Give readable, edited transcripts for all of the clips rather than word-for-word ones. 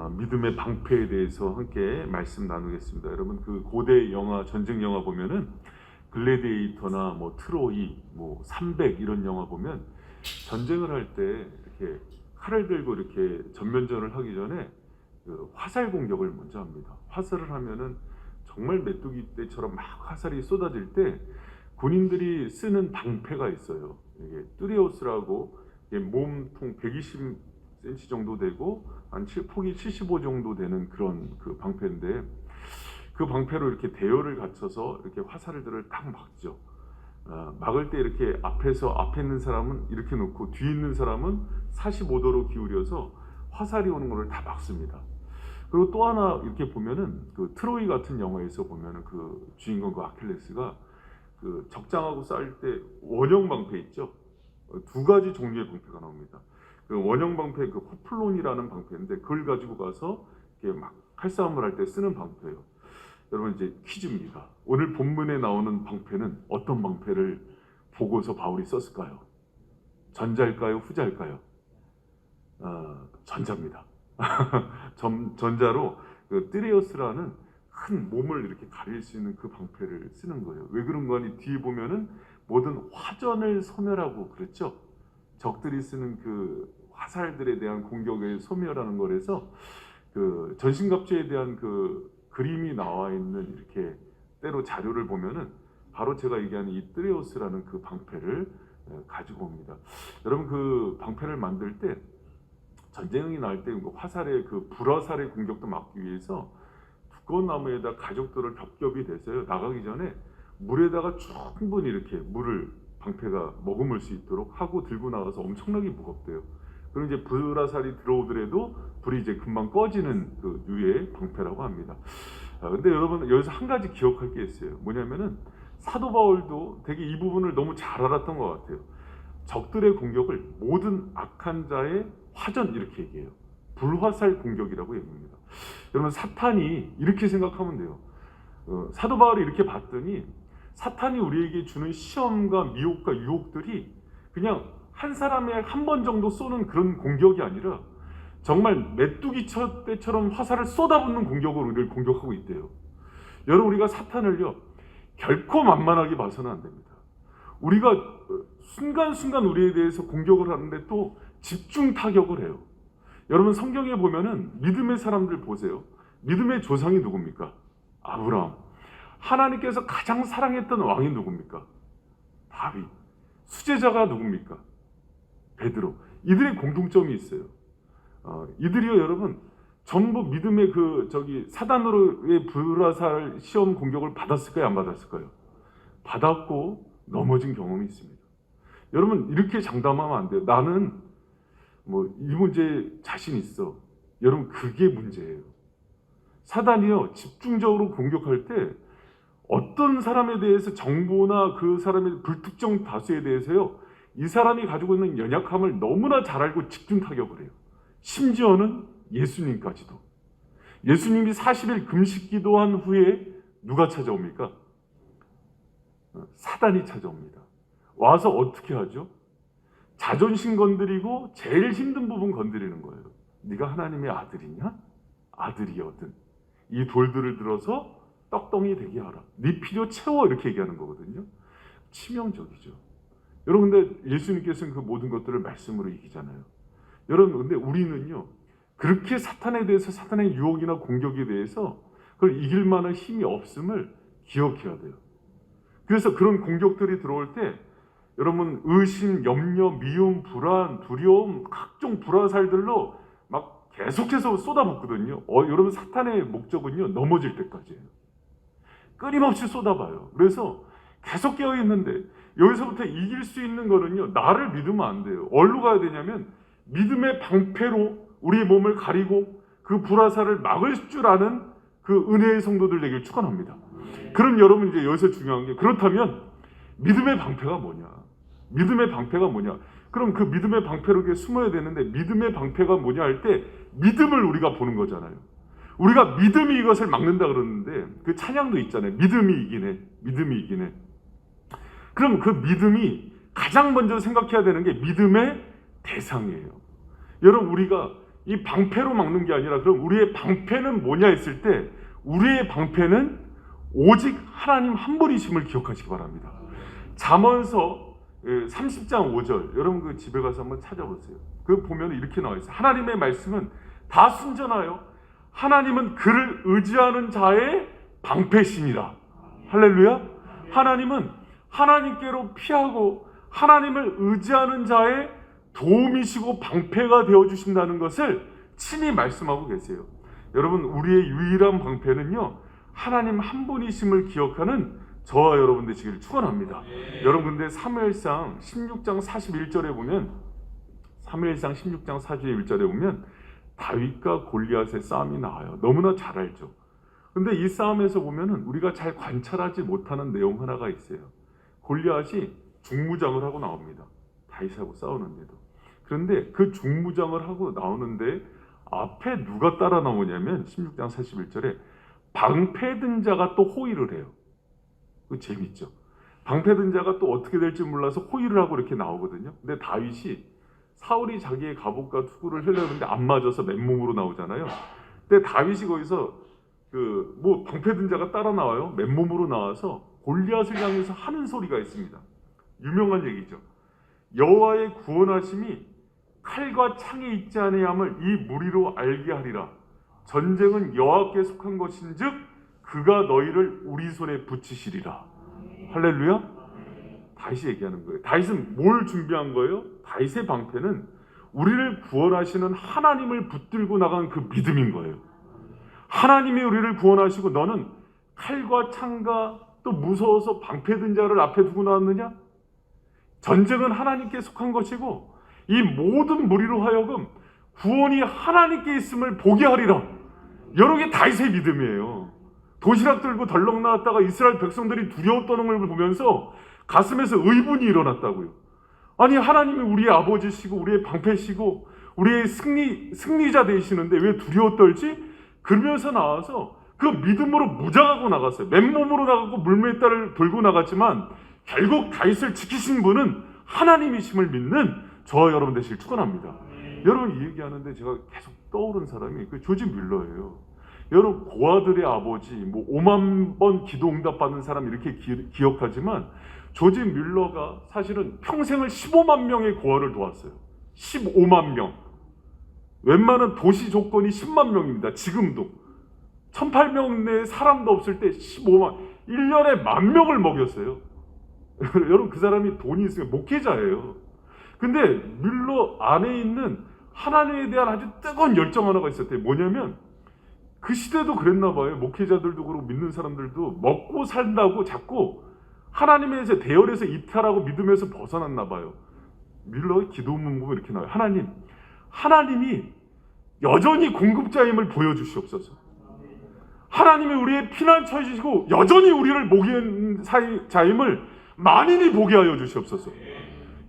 믿음의 방패에 대해서 함께 말씀 나누겠습니다. 여러분 그 고대 영화 전쟁 영화 보면은 글래디에이터나 뭐 트로이 뭐 300 이런 영화 보면 전쟁을 할 때 이렇게 칼을 들고 이렇게 전면전을 하기 전에 그 화살 공격을 먼저 합니다. 화살을 하면은 정말 메뚜기 떼처럼 막 화살이 쏟아질 때 군인들이 쓰는 방패가 있어요. 이게 뚜레오스라고 몸통 120cm 정도 되고 폭이 75 정도 되는 그런 그 방패인데 그 방패로 이렇게 대열을 갖춰서 이렇게 화살을 딱 막죠. 막을 때 이렇게 앞에 있는 사람은 이렇게 놓고 뒤에 있는 사람은 45도로 기울여서 화살이 오는 것을 다 막습니다. 그리고 또 하나 이렇게 보면은 그 트로이 같은 영화에서 보면은 그 주인공 그 아킬레스가 그 적장하고 싸울 때 원형 방패 있죠. 두 가지 종류의 방패가 나옵니다. 그 원형 방패 그 호플론이라는 방패인데 그걸 가지고 가서 이렇게 막 칼싸움을 할 때 쓰는 방패예요. 여러분 이제 퀴즈입니다. 오늘 본문에 나오는 방패는 어떤 방패를 보고서 바울이 썼을까요? 전자일까요? 후자일까요? 전자입니다. 전자로 그 띠레오스라는 큰 몸을 이렇게 가릴 수 있는 그 방패를 쓰는 거예요. 왜 그런 거 아니? 뒤에 보면은 모든 화전을 소멸하고 그랬죠. 적들이 쓰는 그 화살들에 대한 공격을 소멸하는 거라서 그 전신갑주에 대한 그 그림이 나와 있는 이렇게 때로 자료를 보면은 바로 제가 얘기하는 이 띠레오스라는 그 방패를 가지고 옵니다. 여러분 그 방패를 만들 때 전쟁이 날 때 화살의 그 불화살의 공격도 막기 위해서 두꺼운 나무에다 가죽들을 겹겹이 대서요. 나가기 전에 물에다가 충분히 이렇게 물을 방패가 머금을 수 있도록 하고 들고 나가서 엄청나게 무겁대요. 그리고 이제 불화살이 들어오더라도 불이 이제 금방 꺼지는 그 유의 방패라고 합니다. 근데 여러분 여기서 한 가지 기억할 게 있어요. 뭐냐면은 사도 바울도 되게 이 부분을 너무 잘 알았던 것 같아요. 적들의 공격을 모든 악한 자의 화전 이렇게 얘기해요. 불화살 공격이라고 얘기합니다. 여러분 사탄이 이렇게 생각하면 돼요. 사도 바울이 이렇게 봤더니 사탄이 우리에게 주는 시험과 미혹과 유혹들이 그냥 한 사람에 한 번 정도 쏘는 그런 공격이 아니라 정말 메뚜기 때처럼 화살을 쏟아붓는 공격으로 우리를 공격하고 있대요. 여러분 우리가 사탄을요 결코 만만하게 봐서는 안 됩니다. 우리가 순간순간 우리에 대해서 공격을 하는데 또 집중 타격을 해요. 여러분 성경에 보면은 믿음의 사람들 보세요. 믿음의 조상이 누굽니까? 아브라함. 하나님께서 가장 사랑했던 왕이 누굽니까? 다윗. 수제자가 누굽니까? 베드로. 이들의 공통점이 있어요. 이들이요 여러분 전부 믿음의 사단으로의 불화살 시험 공격을 받았을까요? 안 받았을까요? 받았고 넘어진 경험이 있습니다. 여러분 이렇게 장담하면 안 돼요. 나는 이 문제에 자신 있어. 여러분 그게 문제예요. 사단이요 집중적으로 공격할 때 어떤 사람에 대해서 정보나 그 사람의 불특정 다수에 대해서요 이 사람이 가지고 있는 연약함을 너무나 잘 알고 집중 타격을 해요. 심지어는 예수님까지도. 예수님이 40일 금식 기도한 후에 누가 찾아옵니까? 사단이 찾아옵니다. 와서 어떻게 하죠? 자존심 건드리고 제일 힘든 부분 건드리는 거예요. 네가 하나님의 아들이냐? 아들이거든. 이 돌들을 들어서 떡덩이 되게 하라. 네 필요 채워 이렇게 얘기하는 거거든요. 치명적이죠. 여러분 근데 예수님께서는 그 모든 것들을 말씀으로 이기잖아요. 여러분 근데 우리는요 그렇게 사탄에 대해서 사탄의 유혹이나 공격에 대해서 그걸 이길 만한 힘이 없음을 기억해야 돼요. 그래서 그런 공격들이 들어올 때 여러분 의심, 염려, 미움, 불안, 두려움 각종 불화살들로 막 계속해서 쏟아붓거든요. 여러분 사탄의 목적은요 넘어질 때까지예요. 끊임없이 쏟아봐요. 그래서 계속 깨어있는데 여기서부터 이길 수 있는 거는요 나를 믿으면 안 돼요. 어디로 가야 되냐면 믿음의 방패로 우리의 몸을 가리고 그 불화살을 막을 줄 아는 그 은혜의 성도들 되길 축원합니다. 그럼 여러분 이제 여기서 중요한 게 그렇다면 믿음의 방패가 뭐냐? 믿음의 방패가 뭐냐? 그럼 그 믿음의 방패로 이렇게 숨어야 되는데 믿음의 방패가 뭐냐 할 때 믿음을 우리가 보는 거잖아요. 우리가 믿음이 이것을 막는다 그러는데 그 찬양도 있잖아요. 믿음이 이기네. 믿음이 이기네. 그럼 그 믿음이 가장 먼저 생각해야 되는 게 믿음의 대상이에요. 여러분 우리가 이 방패로 막는 게 아니라 그럼 우리의 방패는 뭐냐 했을 때 우리의 방패는 오직 하나님 한 분이심을 기억하시기 바랍니다. 잠언서 30장 5절 여러분 그 집에 가서 한번 찾아보세요. 그 보면 이렇게 나와 있어요. 하나님의 말씀은 다 순전하여 하나님은 그를 의지하는 자의 방패시니라. 할렐루야. 하나님은 하나님께로 피하고 하나님을 의지하는 자의 도움이시고 방패가 되어주신다는 것을 친히 말씀하고 계세요. 여러분 우리의 유일한 방패는요 하나님 한 분이심을 기억하는 저와 여러분 되시기를 축원합니다. 여러분 근데 사무엘상 16장 41절에 보면 사무엘상 16장 41절에 보면 다윗과 골리앗의 싸움이 나와요. 너무나 잘 알죠. 근데 이 싸움에서 보면은 우리가 잘 관찰하지 못하는 내용 하나가 있어요. 골리앗이 중무장을 하고 나옵니다. 다윗하고 싸우는데도. 그런데 그 중무장을 하고 나오는데 앞에 누가 따라 나오냐면 16장 41절에 방패든 자가 또 호위를 해요. 그 재밌죠. 방패든 자가 또 어떻게 될지 몰라서 호위를 하고 이렇게 나오거든요. 근데 다윗이 사울이 자기의 갑옷과 투구를 하려는데 안 맞아서 맨몸으로 나오잖아요. 근데 다윗이 거기서 뭐 방패든 자가 따라 나와요. 맨몸으로 나와서 골리앗을 향해서 하는 소리가 있습니다. 유명한 얘기죠. 여호와의 구원하심이 칼과 창에 있지 아니함을 이 무리로 알게 하리라. 전쟁은 여호와께 속한 것인즉 그가 너희를 우리 손에 붙이시리라. 할렐루야. 다윗이 얘기하는 거예요. 다윗은 뭘 준비한 거예요? 다윗의 방패는 우리를 구원하시는 하나님을 붙들고 나간 그 믿음인 거예요. 하나님이 우리를 구원하시고 너는 칼과 창과 또 무서워서 방패든 자를 앞에 두고 나왔느냐? 전쟁은 하나님께 속한 것이고 이 모든 무리로 하여금 구원이 하나님께 있음을 보게 하리라. 여러 개 다윗의 믿음이에요. 도시락 들고 덜렁 나왔다가 이스라엘 백성들이 두려워 떠는 걸 보면서 가슴에서 의분이 일어났다고요. 아니 하나님이 우리의 아버지시고 우리의 방패시고 우리의 승리자 되시는데 왜 두려워 떨지? 그러면서 나와서 그 믿음으로 무장하고 나갔어요. 맨몸으로 나가고 물메다를 들고 나갔지만 결국 다윗을 지키신 분은 하나님이심을 믿는 저와 여러분 되시길 축원합니다. 여러분 이 얘기하는데 제가 계속 떠오른 사람이 그 조지 뮬러예요. 여러분 고아들의 아버지, 뭐 5만 번 기도 응답받은 사람 이렇게 기억하지만 조지 뮬러가 사실은 평생을 15만 명의 고아를 도왔어요. 15만 명. 웬만한 도시 조건이 10만 명입니다. 지금도 1800명 내 사람도 없을 때 15만 1년에 10,000명을 먹였어요. 여러분 그 사람이 돈이 있으면 목회자예요. 근데 뮬러 안에 있는 하나님에 대한 아주 뜨거운 열정 하나가 있었대요. 뭐냐면 그 시대도 그랬나 봐요. 목회자들도 그렇고 믿는 사람들도 먹고 산다고 자꾸 하나님에서 대열에서 이탈하고 믿음에서 벗어났나 봐요. 뮬러의 기도문 보면 이렇게 나와요. 하나님이 여전히 공급자임을 보여주시옵소서. 하나님이 우리의 피난처이시고 여전히 우리를 목이는 자임을 만인이 보게 하여 주시옵소서.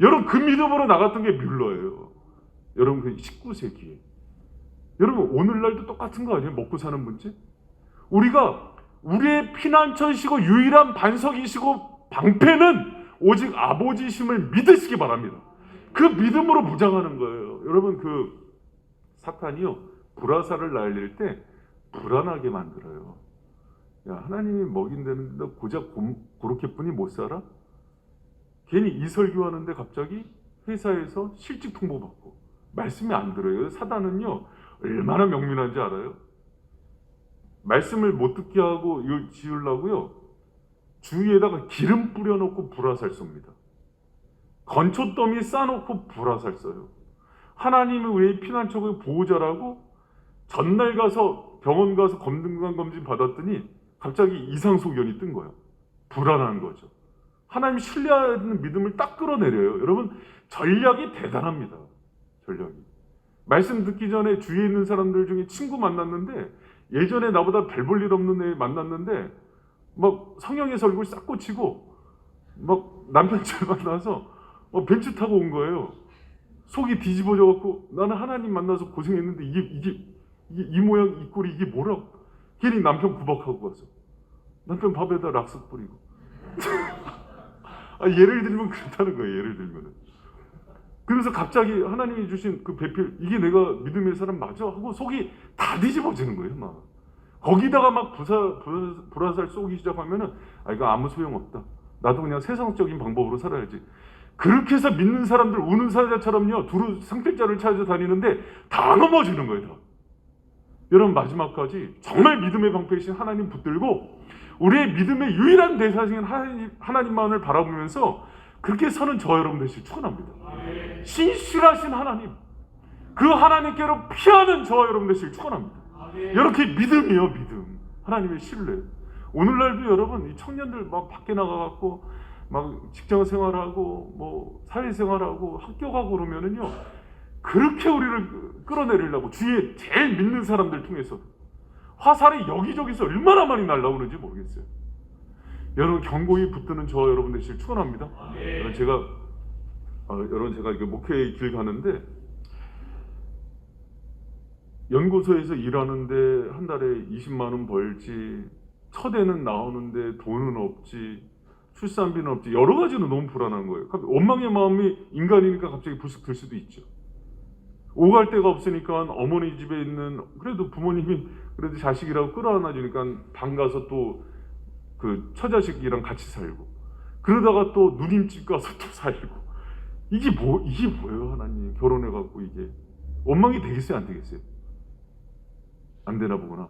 여러분 그 믿음으로 나갔던 게 뮬러예요. 여러분 그 19세기에. 여러분 오늘날도 똑같은 거 아니에요? 먹고 사는 문제? 우리가 우리의 피난처이시고 유일한 반석이시고 방패는 오직 아버지심을 믿으시기 바랍니다. 그 믿음으로 무장하는 거예요. 여러분 그 사탄이요 불화살을 날릴 때 불안하게 만들어요. 야 하나님이 먹인다는데 너 고작 그렇게뿐이 못 살아? 괜히 이 설교하는데 갑자기 회사에서 실직 통보받고 말씀이 안 들어요. 사단은요 얼마나 명민한지 알아요? 말씀을 못 듣게 하고 지으려고요 주위에다가 기름 뿌려놓고 불화살 쏩니다. 건초더미 싸놓고 불화살 써요. 하나님이 우리의 피난처고 보호자라고 전날 가서 병원 가서 건강검진 받았더니 갑자기 이상소견이 뜬 거예요. 불안한 거죠. 하나님 신뢰하는 믿음을 딱 끌어내려요. 여러분 전략이 대단합니다. 전략이. 말씀 듣기 전에 주위에 있는 사람들 중에 친구 만났는데 예전에 나보다 별 볼 일 없는 애 만났는데 막 성형에서 얼굴 싹 고치고 막 남편 잘 만나서 벤츠 타고 온 거예요. 속이 뒤집어져 갖고 나는 하나님 만나서 고생했는데 이 모양 이 꼴이 이게 뭐라고 괜히 남편 구박하고 가서 남편 밥에다 락스 뿌리고 예를 들면 그렇다는 거예요. 예를 들면은 그래서 갑자기 하나님이 주신 그 배필, 이게 내가 믿음의 사람 맞아? 하고 속이 다 뒤집어지는 거예요. 막 거기다가 막 불화살 쏘기 시작하면은 이거 아무 소용없다, 나도 그냥 세상적인 방법으로 살아야지. 그렇게 해서 믿는 사람들 우는 사자처럼요 두루 상필자를 찾아다니는데 다 넘어지는 거예요. 다. 여러분, 마지막까지 정말 믿음의 방패이신 하나님 붙들고 우리의 믿음의 유일한 대사신 하나님만을 바라보면서 그렇게 서는 저 여러분 되시길 축원합니다. 신실하신 하나님, 그 하나님께로 피하는 저 여러분 되시길 축원합니다. 이렇게 믿음이요, 믿음. 하나님의 신뢰. 오늘날도 여러분, 이 청년들 막 밖에 나가갖고 막 직장 생활하고 뭐 사회 생활하고 학교 가고 그러면은요, 그렇게 우리를 끌어내리려고 주위에 제일 믿는 사람들 통해서 화살이 여기저기서 얼마나 많이 날라오는지 모르겠어요. 여러분, 경고히 붙드는 저 여러분 되시길 축원합니다. 여러분, 제가 이게 목회의 길 가는데 연구소에서 일하는데 한 달에 20만 원 벌지, 첫 애는 나오는데 돈은 없지, 출산비는 없지, 여러 가지로 너무 불안한 거예요. 원망의 마음이 인간이니까 갑자기 불쑥 들 수도 있죠. 오갈 데가 없으니까 어머니 집에 있는, 그래도 부모님이 그래도 자식이라고 끌어안아 주니까 방 가서 또 그 처자식이랑 같이 살고, 그러다가 또 누님집 가서 또 살고, 이게 뭐예요? 하나님, 결혼해갖고 이게 원망이 되겠어요, 안 되겠어요? 안 되나 보구나.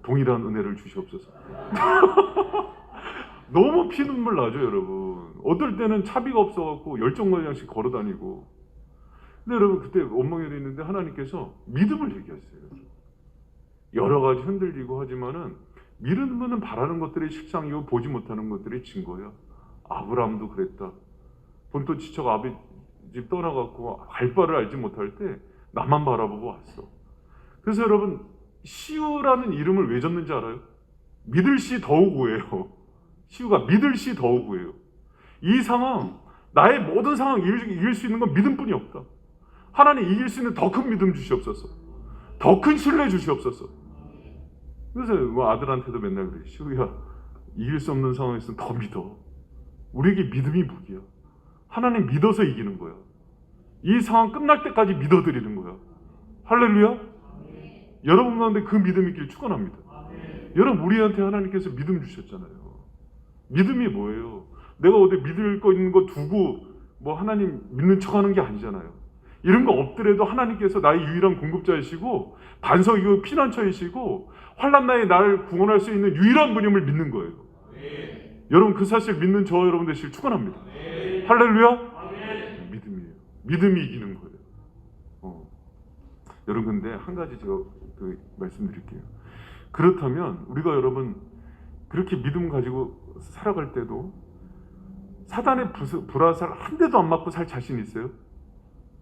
동일한 은혜를 주시옵소서. 너무 피눈물 나죠, 여러분. 어떨 때는 차비가 없어갖고 열정거리장씩 걸어다니고. 근데 여러분, 그때 원망이 있는데 하나님께서 믿음을 얘기하세요. 여러 가지 흔들리고 하지만은 믿음은 바라는 것들의 실상이고 보지 못하는 것들의 증거야. 아브라함도 그랬다. 본토 지쳐가 아비 집 떠나갖고 갈 바를 알지 못할 때 나만 바라보고 왔어. 그래서 여러분, 시우라는 이름을 왜 졌는지 알아요? 믿을 시 더우고예요. 시우가 믿을 시 더우고예요. 이 상황, 나의 모든 상황 이길 수 있는 건 믿음뿐이 없다. 하나님 이길 수 있는 더 큰 믿음 주시옵소서. 더 큰 신뢰 주시옵소서. 그래서 뭐 아들한테도 맨날 그래. 시우야, 이길 수 없는 상황에서는 더 믿어. 우리에게 믿음이 무기야. 하나님 믿어서 이기는 거야. 이 상황 끝날 때까지 믿어드리는 거야. 할렐루야. 여러분 가운데 그 믿음이 있길 축원합니다. 여러분, 우리한테 하나님께서 믿음 주셨잖아요. 믿음이 뭐예요? 내가 어디 믿을 거 있는 거 두고 뭐 하나님 믿는 척하는 게 아니잖아요. 이런 거 없더라도 하나님께서 나의 유일한 공급자이시고 반석이고 피난처이시고 환난 나에 나를 구원할 수 있는 유일한 분임을 믿는 거예요. 여러분, 그 사실 믿는 저 여러분 되시길 축원합니다. 할렐루야. 믿음이에요. 믿음이 이기는 거예요. 여러분, 근데 한 가지 제가 말씀드릴게요. 그렇다면 우리가 여러분 그렇게 믿음 가지고 살아갈 때도 사단의 불화살 한 대도 안 맞고 살 자신 있어요?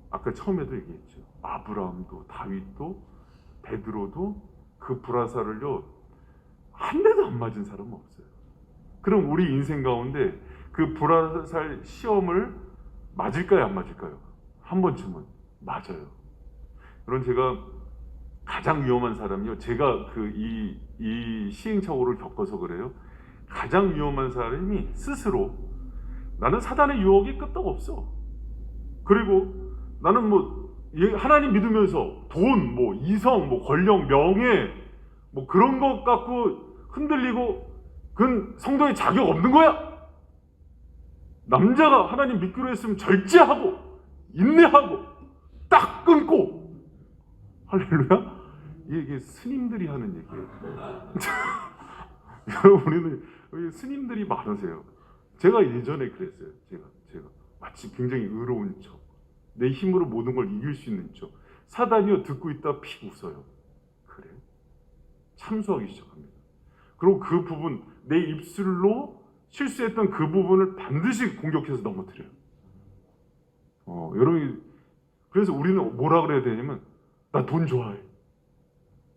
아까 처음에도 얘기했죠. 아브라함도 다윗도 베드로도 그 불화살을요 한 대도 안 맞은 사람은 없어요. 그럼 우리 인생 가운데 그 불화살 시험을 맞을까요, 안 맞을까요? 한 번쯤은 맞아요. 여러분, 제가 가장 위험한 사람이요, 제가 이 시행착오를 겪어서 그래요. 가장 위험한 사람이 스스로 나는 사단의 유혹이 끄떡 없어. 그리고 나는 뭐 하나님 믿으면서 돈, 뭐 이성, 뭐 권력, 명예, 뭐 그런 것 갖고 흔들리고 그건 성도의 자격 없는 거야. 남자가 하나님 믿기로 했으면 절제하고 인내하고 딱 끊고. 할렐루야. 이게 스님들이 하는 얘기예요. 여러분, 우리는 스님들이 많으세요. 제가 예전에 그랬어요. 제가 마치 굉장히 의로운 척, 내 힘으로 모든 걸 이길 수 있는 척. 사단이요, 듣고 있다 픽 웃어요. 그래? 참수하기 시작합니다. 그리고 그 부분, 내 입술로 실수했던 그 부분을 반드시 공격해서 넘어뜨려요. 여러분이, 그래서 우리는 뭐라 그래야 되냐면, 나 돈 좋아해,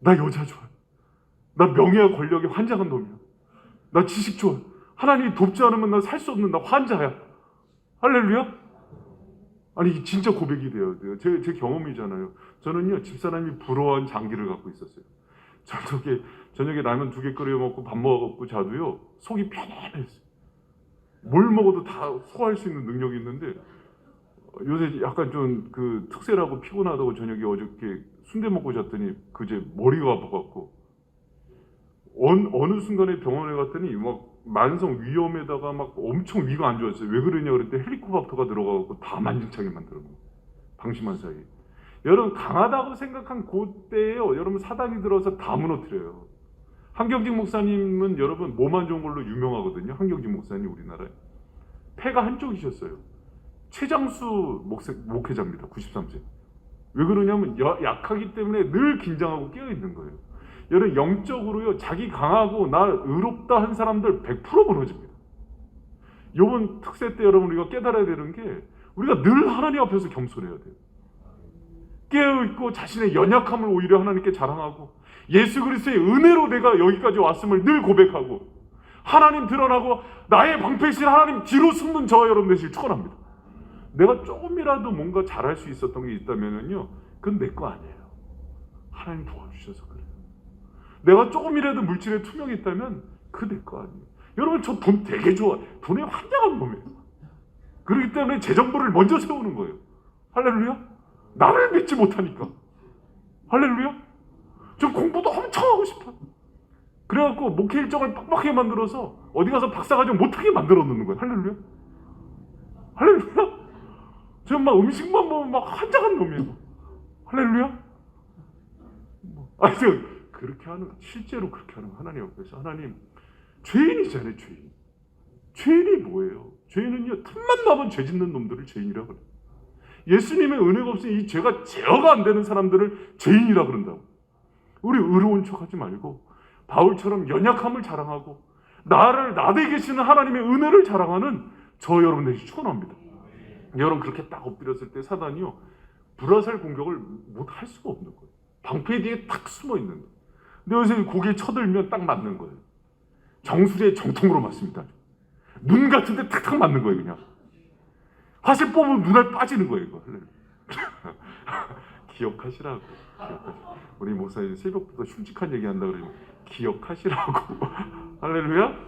나 여자 좋아해, 나 명예와 권력에 환장한 놈이야, 나 지식 좋아해, 하나님이 돕지 않으면 나 살 수 없는 나 환자야. 할렐루야. 아니, 진짜 고백이 돼요. 제 경험이잖아요. 저는요, 집사람이 부러워한 장기를 갖고 있었어요. 저녁에 라면 2개 끓여 먹고 밥 먹고 자도요, 속이 편안했어요. 뭘 먹어도 다 소화할 수 있는 능력이 있는데, 요새 약간 좀 그 특세라고 피곤하다고 저녁에 어저께 순대 먹고 잤더니 그제 머리가 아파갖고 어느 순간에 병원에 갔더니 막 만성 위염에다가 막 엄청 위가 안 좋았어요. 왜 그러냐 그랬더니 헬리코박터가 들어가고 다 만진창이 만들어 놓은 거예요. 방심한 사이에. 여러분 강하다고 생각한 그때에요. 여러분 사단이 들어서 다 무너뜨려요. 한경직 목사님은 여러분 몸 안 좋은 걸로 유명하거든요. 한경직 목사님 우리나라에. 폐가 한쪽이셨어요. 최장수 목회자입니다. 93세. 왜 그러냐면 약하기 때문에 늘 긴장하고 깨어있는 거예요. 여러분 영적으로요. 자기 강하고 나 의롭다 한 사람들 100% 무너집니다. 요번 특세 때 여러분 우리가 깨달아야 되는 게 우리가 늘 하나님 앞에서 겸손해야 돼요. 깨어있고 자신의 연약함을 오히려 하나님께 자랑하고 예수 그리스도의 은혜로 내가 여기까지 왔음을 늘 고백하고 하나님 드러나고 나의 방패신 하나님 뒤로 숨는 저와 여러분 되시길 축원합니다. 내가 조금이라도 뭔가 잘할 수 있었던 게 있다면요, 그건 내 거 아니에요. 하나님 도와주셔서 그래요. 내가 조금이라도 물질에 투명이 있다면 그거 내 거 아니에요. 여러분 저 돈 되게 좋아. 돈에 환장한 놈이에요. 그렇기 때문에 제 정보를 먼저 세우는 거예요. 할렐루야. 나를 믿지 못하니까. 할렐루야. 저 공부도 엄청 하고 싶어요. 그래갖고 목회 일정을 빡빡하게 만들어서 어디 가서 박사과정 못하게 만들어 놓는 거예요. 할렐루야. 할렐루야. 저 막 음식만 보면 막 환장한 놈이에요. 할렐루야. 아니 저 그렇게 하는, 실제로 그렇게 하는 하나님 앞에서 하나님 죄인이잖아요. 죄인이 뭐예요? 죄인은요 틈만 나면 죄 짓는 놈들을 죄인이라고 그래요. 예수님의 은혜가 없으니 이 죄가 제어가 안 되는 사람들을 죄인이라고 그런다고. 우리 의로운 척하지 말고 바울처럼 연약함을 자랑하고 나대 계시는 하나님의 은혜를 자랑하는 저 여러분 되시 축원합니다. 여러분 그렇게 딱 엎드렸을 때 사단이요 불화살 공격을 못 할 수가 없는 거예요. 방패 뒤에 딱 숨어 있는 거예요. 근데 여기서 고개 쳐들면 딱 맞는 거예요. 정수리에 정통으로 맞습니다. 눈 같은데 탁탁 맞는 거예요. 그냥 화살 뽑으면 눈알 빠지는 거예요. 이거. 기억하시라고. 우리 목사님 새벽부터 흉측한 얘기 한다 그러면 기억하시라고. 할렐루야.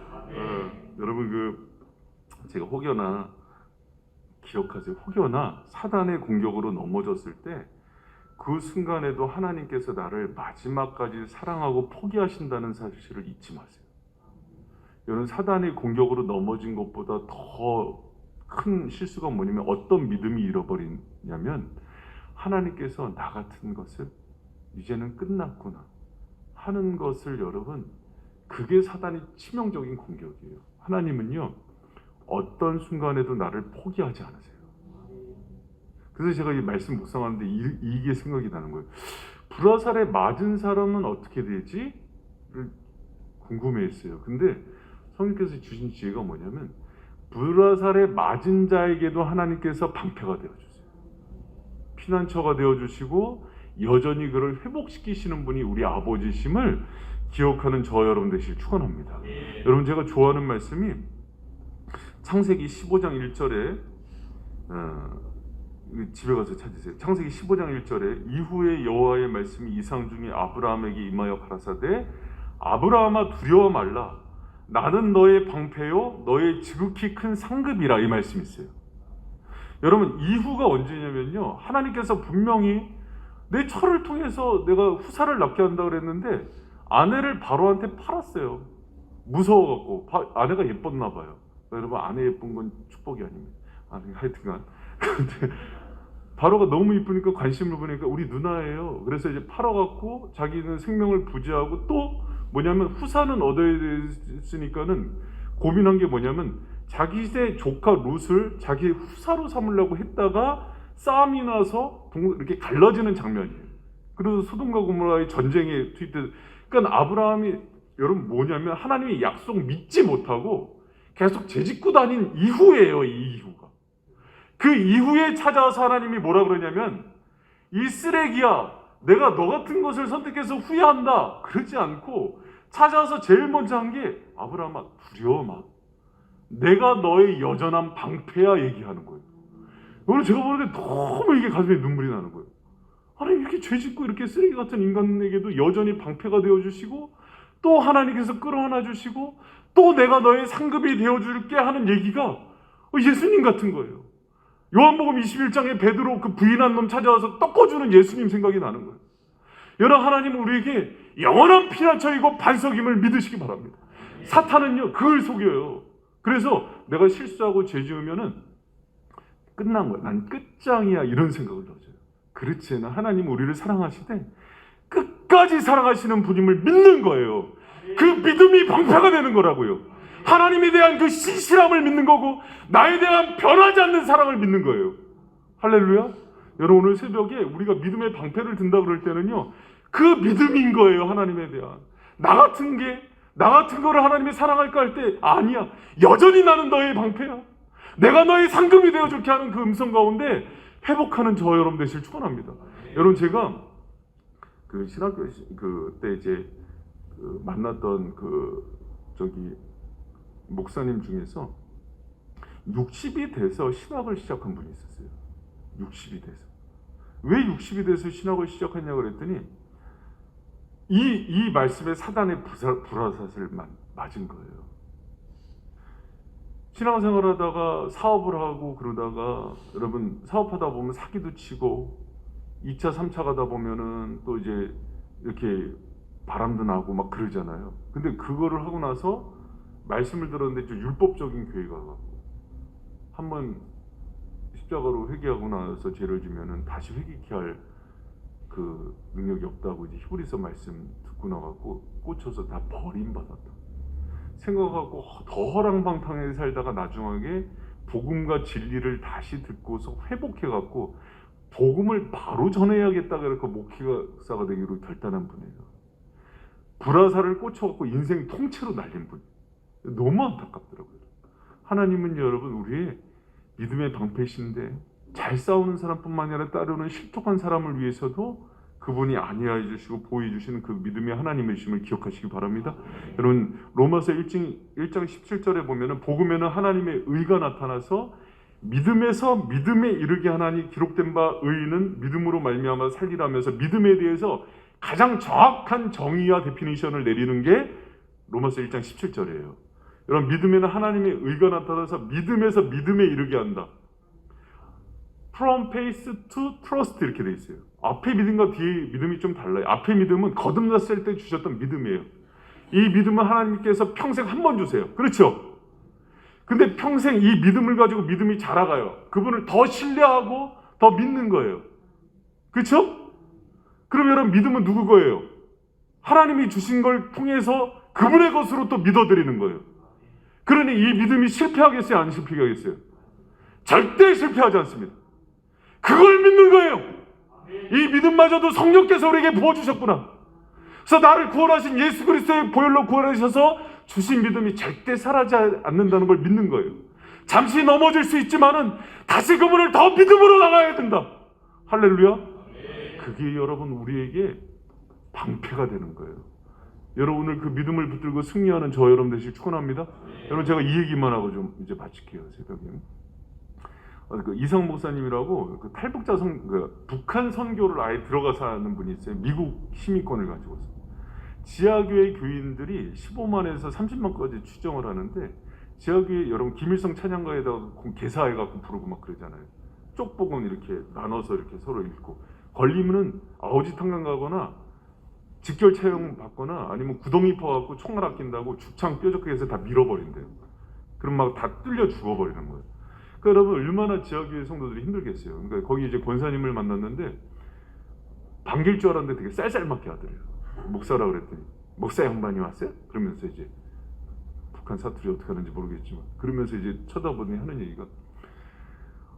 여러분 제가 혹여나 기억하세요. 혹여나 사단의 공격으로 넘어졌을 때 그 순간에도 하나님께서 나를 마지막까지 사랑하고 포기하신다는 사실을 잊지 마세요. 여러분 사단의 공격으로 넘어진 것보다 더 큰 실수가 뭐냐면 어떤 믿음이 잃어버리냐면 하나님께서 나 같은 것을 이제는 끝났구나 하는 것을 여러분 그게 사단의 치명적인 공격이에요. 하나님은요 어떤 순간에도 나를 포기하지 않으세요. 그래서 제가 이 말씀 묵상하는데 이게 생각이 나는 거예요. 불화살에 맞은 사람은 어떻게 되지? 를 궁금해했어요. 근데 성령께서 주신 지혜가 뭐냐면 불화살에 맞은 자에게도 하나님께서 방패가 되어주세요. 피난처가 되어주시고 여전히 그를 회복시키시는 분이 우리 아버지심을 기억하는 저 여러분 되시길 축원합니다. 여러분 제가 좋아하는 말씀이 창세기 15장 1절에 집에 가서 찾으세요. 창세기 15장 1절에 이후에 여호와의 말씀이 이상 중에 아브라함에게 임하여 가라사대 아브라함아 두려워 말라 나는 너의 방패요 너의 지극히 큰 상급이라 이 말씀이 있어요. 여러분 이후가 언제냐면요 하나님께서 분명히 내 철을 통해서 내가 후사를 낳게 한다 그랬는데 아내를 바로한테 팔았어요. 무서워갖고 아내가 예뻤나 봐요. 여러분 아내 예쁜 건 축복이 아닙니다. 하여튼간 근데 바로가 너무 이쁘니까 관심을 보니까 우리 누나예요. 그래서 이제 팔아갖고 자기는 생명을 부지하고 또 뭐냐면 후사는 얻어야 됐으니까는 고민한 게 뭐냐면 자기 세 조카 룻을 자기 후사로 삼으려고 했다가 싸움이 나서 이렇게 갈라지는 장면이에요. 그래서 소돔과 고모라의 전쟁에 투입돼서 그러니까 아브라함이 여러분 뭐냐면 하나님의 약속 믿지 못하고 계속 재짓고 다닌 이후예요. 이 이후가. 그 이후에 찾아와서 하나님이 뭐라 그러냐면 이 쓰레기야 내가 너 같은 것을 선택해서 후회한다 그러지 않고 찾아와서 제일 먼저 한 게 아브라함아 두려워 마 내가 너의 여전한 방패야 얘기하는 거예요. 오늘 제가 보는데 너무 이게 가슴에 눈물이 나는 거예요. 하나님 이렇게 죄짓고 이렇게 쓰레기 같은 인간에게도 여전히 방패가 되어주시고 또 하나님께서 끌어안아 주시고 또 내가 너의 상급이 되어줄게 하는 얘기가 예수님 같은 거예요. 요한복음 21장에 베드로 그 부인한 놈 찾아와서 떡꿔주는 예수님 생각이 나는 거예요. 여러분, 하나님은 우리에게 영원한 피난처이고 반석임을 믿으시기 바랍니다. 사탄은요, 그걸 속여요. 그래서 내가 실수하고 죄 지으면은 끝난 거야. 난 끝장이야. 이런 생각을 가져요. 그렇지 않아. 하나님은 우리를 사랑하시되 끝까지 사랑하시는 분임을 믿는 거예요. 그 믿음이 방패가 되는 거라고요. 하나님에 대한 그 신실함을 믿는 거고 나에 대한 변하지 않는 사랑을 믿는 거예요. 할렐루야. 여러분, 오늘 새벽에 우리가 믿음의 방패를 든다 그럴 때는요, 그 믿음인 거예요. 하나님에 대한 나 같은 거를 하나님이 사랑할까 할 때 아니야. 여전히 나는 너의 방패야. 내가 너의 상급이 되어줄게 하는 그 음성 가운데 회복하는 저 여러분 되실 축원합니다. 여러분, 제가 그 신학교 그때 이제 그 만났던 목사님 중에서 60이 돼서 신학을 시작한 분이 있었어요. 60이 돼서. 왜 60이 돼서 신학을 시작했냐고 그랬더니 이 말씀에 사단의 불화살을 맞은 거예요. 신앙생활 하다가 사업을 하고 그러다가 여러분, 사업하다 보면 사기도 치고 2차, 3차 가다 보면은 또 이제 이렇게 바람도 나고 막 그러잖아요. 근데 그거를 하고 나서 말씀을 들었는데 좀 율법적인 교회가 가고 한번 십자가로 회개하고 나서 죄를 지면은 다시 회개케 할 그 능력이 없다고 이제 히브리서 말씀 듣고 나가고 꽂혀서 다 버림받았다 생각하고 더 허랑방탕하게 살다가 나중에 복음과 진리를 다시 듣고서 회복해갖고 복음을 바로 전해야겠다 그래서 목회자가 되기로 결단한 분이에요. 불화살을 꽂혀갖고 인생 통째로 날린 분. 너무 안타깝더라고요. 하나님은 여러분 우리의 믿음의 방패신데 잘 싸우는 사람뿐만 아니라 따르는 실족한 사람을 위해서도 그분이 안위하여 주시고 보호해 주시는 그 믿음의 하나님이심을 기억하시기 바랍니다. 여러분, 로마서 1장 17절에 보면은 복음에는 하나님의 의가 나타나서 믿음에서 믿음에 이르게 하나니 기록된 바 의인은 믿음으로 말미암아 살리라면서 믿음에 대해서 가장 정확한 정의와 데피니션을 내리는 게 로마서 1장 17절이에요. 여러분, 믿음에는 하나님의 의가 나타나서 믿음에서 믿음에 이르게 한다. From faith to trust 이렇게 돼 있어요. 앞에 믿음과 뒤에 믿음이 좀 달라요. 앞에 믿음은 거듭났을 때 주셨던 믿음이에요. 이 믿음은 하나님께서 평생 한 번 주세요. 그렇죠? 근데 평생 이 믿음을 가지고 믿음이 자라가요. 그분을 더 신뢰하고 더 믿는 거예요. 그렇죠? 그럼 여러분, 믿음은 누구 거예요? 하나님이 주신 걸 통해서 그분의 것으로 또 믿어드리는 거예요. 그러니 이 믿음이 실패하겠어요? 안 실패하겠어요? 절대 실패하지 않습니다. 그걸 믿는 거예요. 이 믿음마저도 성령께서 우리에게 부어주셨구나. 그래서 나를 구원하신 예수 그리스도의 보혈로 구원하셔서 주신 믿음이 절대 사라지지 않는다는 걸 믿는 거예요. 잠시 넘어질 수 있지만은 다시 그분을 더 믿음으로 나가야 된다. 할렐루야. 그게 여러분 우리에게 방패가 되는 거예요. 여러분, 오늘 그 믿음을 붙들고 승리하는 저 여러분 되시길 축원합니다. 여러분, 제가 이 얘기만 하고 좀 이제 마칠게요. 새벽에. 그 이성 목사님이라고 그 탈북자 북한 선교를 아예 들어가서 하는 분이 있어요. 미국 시민권을 가지고서. 지하교회 교인들이 15만에서 30만까지 추정을 하는데, 지하교회 여러분 김일성 찬양가에다가 개사해갖고 부르고 막 그러잖아요. 쪽복은 이렇게 나눠서 이렇게 서로 읽고, 걸리면은 아우지탕강 가거나 직결 채용 받거나 아니면 구덩이 퍼갖고 총알 아낀다고 죽창 뾰족하게 해서 다 밀어버린대요. 그럼 막 다 뚫려 죽어버리는 거예요. 그러니까 여러분, 얼마나 지하교회 성도들이 힘들겠어요. 그러니까 거기 이제 권사님을 만났는데 반길 줄 알았는데 되게 쌀쌀맞게 하더래요. 목사라 그랬더니, 목사 양반이 왔어요? 그러면서 이제 북한 사투리 어떻게 하는지 모르겠지만 그러면서 이제 쳐다보더니 하는 얘기가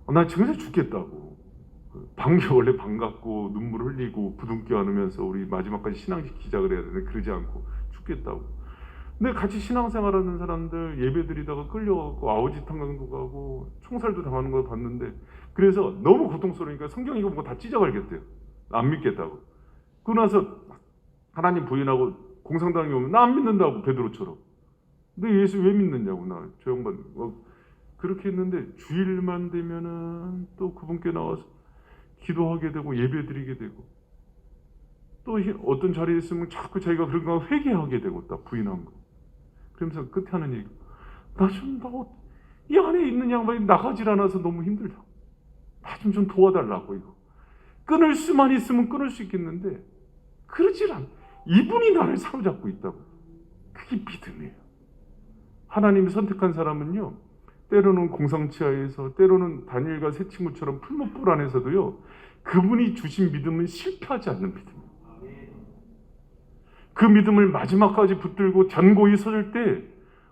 나 정말 죽겠다고. 원래 반갑고 눈물 흘리고 부둥켜 안으면서 우리 마지막까지 신앙시키자 그래야 되는데 그러지 않고 죽겠다고. 근데 같이 신앙생활하는 사람들 예배드리다가 끌려가고 아우지탕강도 가고 총살도 당하는 걸 봤는데, 그래서 너무 고통스러우니까 성경 이거 뭐 다 찢어버리겠대요. 안 믿겠다고. 그러고 나서 하나님 부인하고 공산당이 오면 나 안 믿는다고, 베드로처럼. 근데 예수 왜 믿느냐고, 나 저 양반 그렇게 했는데 주일만 되면은 또 그분께 나와서 기도하게 되고 예배드리게 되고, 또 어떤 자리에 있으면 자꾸 자기가 그런 거 회개하게 되고 딱 부인한 거. 그러면서 끝에 하는 얘기, 이 안에 있는 양반이 나가질 않아서 너무 힘들다. 좀 도와달라고. 이거 끊을 수만 있으면 끊을 수 있겠는데 그러질 않아. 이분이 나를 사로잡고 있다고. 그게 믿음이에요. 하나님이 선택한 사람은요, 때로는 공성치하에서, 때로는 다니엘과 세 친구처럼 풀무불 안에서도요, 그분이 주신 믿음은 실패하지 않는 믿음이에요. 그 믿음을 마지막까지 붙들고 견고히 서줄 때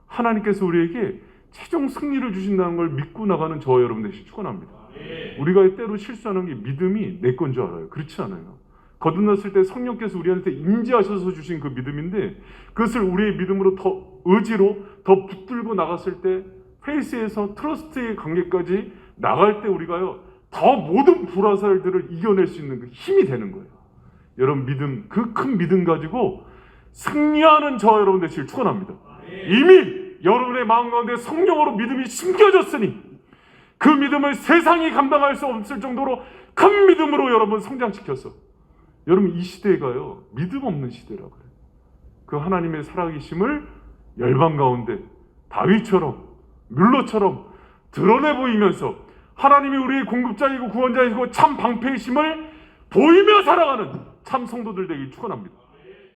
하나님께서 우리에게 최종 승리를 주신다는 걸 믿고 나가는 저와 여러분 되시길 축원합니다. 우리가 때로 실수하는 게 믿음이 내 건 줄 알아요. 그렇지 않아요. 거듭났을 때 성령께서 우리한테 임재하셔서 주신 그 믿음인데, 그것을 우리의 믿음으로 더 의지로 더 붙들고 나갔을 때, 페이스에서 트러스트의 관계까지 나갈 때 우리가요, 더 모든 불화살들을 이겨낼 수 있는 그 힘이 되는 거예요. 여러분 믿음, 그 큰 믿음 가지고 승리하는 저와 여러분 되시길 축원합니다. 이미 여러분의 마음 가운데 성령으로 믿음이 심겨졌으니 그 믿음을 세상이 감당할 수 없을 정도로 큰 믿음으로 여러분 성장시켰어. 여러분 이 시대가요, 믿음 없는 시대라고 그래요. 그 하나님의 살아계심을 열방 가운데 다윗처럼 뮬러처럼 드러내 보이면서 하나님이 우리의 공급자이고 구원자이고 참 방패이심을 보이며 살아가는 참 성도들 되길 축원합니다.